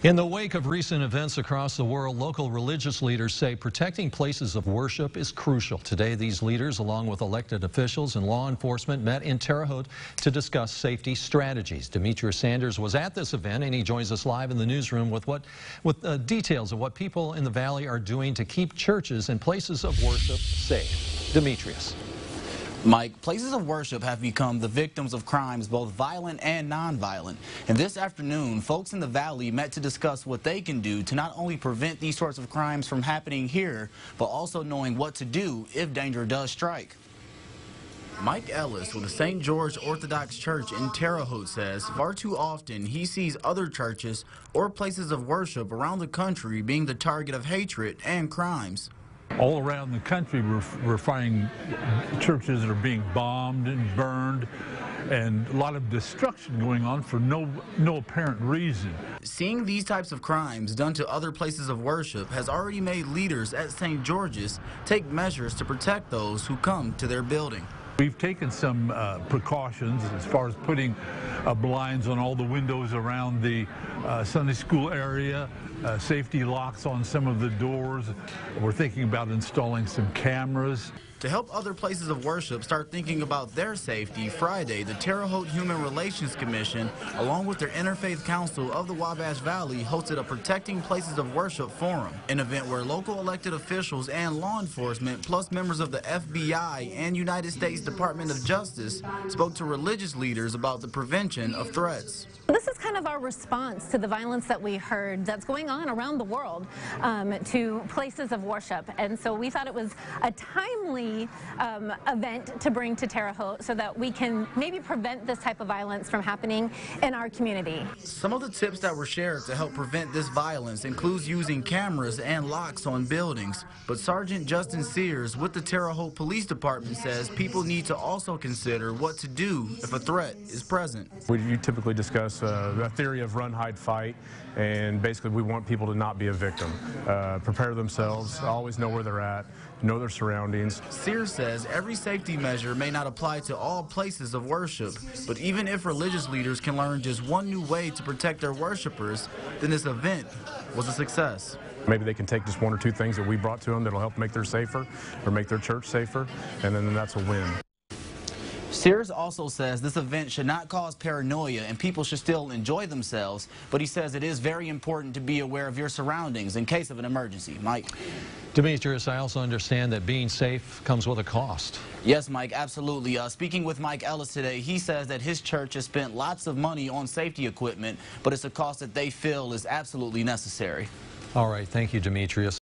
In the wake of recent events across the world, local religious leaders say protecting places of worship is crucial. Today, these leaders, along with elected officials and law enforcement, met in Terre Haute to discuss safety strategies. Demetrius Sanders was at this event, and he joins us live in the newsroom with details of what people in the valley are doing to keep churches and places of worship safe. Demetrius. Mike, places of worship have become the victims of crimes, both violent and nonviolent. And this afternoon, folks in the valley met to discuss what they can do to not only prevent these sorts of crimes from happening here, but also knowing what to do if danger does strike. Mike Ellis with the St. George Orthodox Church in Terre Haute says far too often he sees other churches or places of worship around the country being the target of hatred and crimes. All around the country, we're finding churches that are being bombed and burned, and a lot of destruction going on for no apparent reason. Seeing these types of crimes done to other places of worship has already made leaders at St. George's take measures to protect those who come to their building. We've taken some precautions as far as putting blinds on all the windows around the Sunday school area, safety locks on some of the doors. We're thinking about installing some cameras. To help other places of worship start thinking about their safety, Friday, the Terre Haute Human Relations Commission, along with their Interfaith Council of the Wabash Valley, hosted a Protecting Places of Worship Forum, an event where local elected officials and law enforcement, plus members of the FBI and United States Department of Justice, spoke to religious leaders about the prevention of threats. This is kind of our response to the violence that we heard that's going on around the world to places of worship. And so we thought it was a timely event to bring to Terre Haute so that we can maybe prevent this type of violence from happening in our community. Some of the tips that were shared to help prevent this violence includes using cameras and locks on buildings. But Sergeant Justin Sears with the Terre Haute Police Department says people need to also consider what to do if a threat is present. We typically discuss the theory of run, hide, fight, and basically we want people to not be a victim. Prepare themselves, always know where they're at, know their surroundings. Sears says every safety measure may not apply to all places of worship, but even if religious leaders can learn just one new way to protect their worshipers, then this event was a success. Maybe they can take just one or two things that we brought to them that'll help make their safer or make their church safer, and then that's a win. Sears also says this event should not cause paranoia and people should still enjoy themselves, but he says it is very important to be aware of your surroundings in case of an emergency. Mike? Demetrius, I also understand that being safe comes with a cost. Yes, Mike, absolutely. Speaking with Mike Ellis today, he says that his church has spent lots of money on safety equipment, but it's a cost that they feel is absolutely necessary. All right, thank you, Demetrius.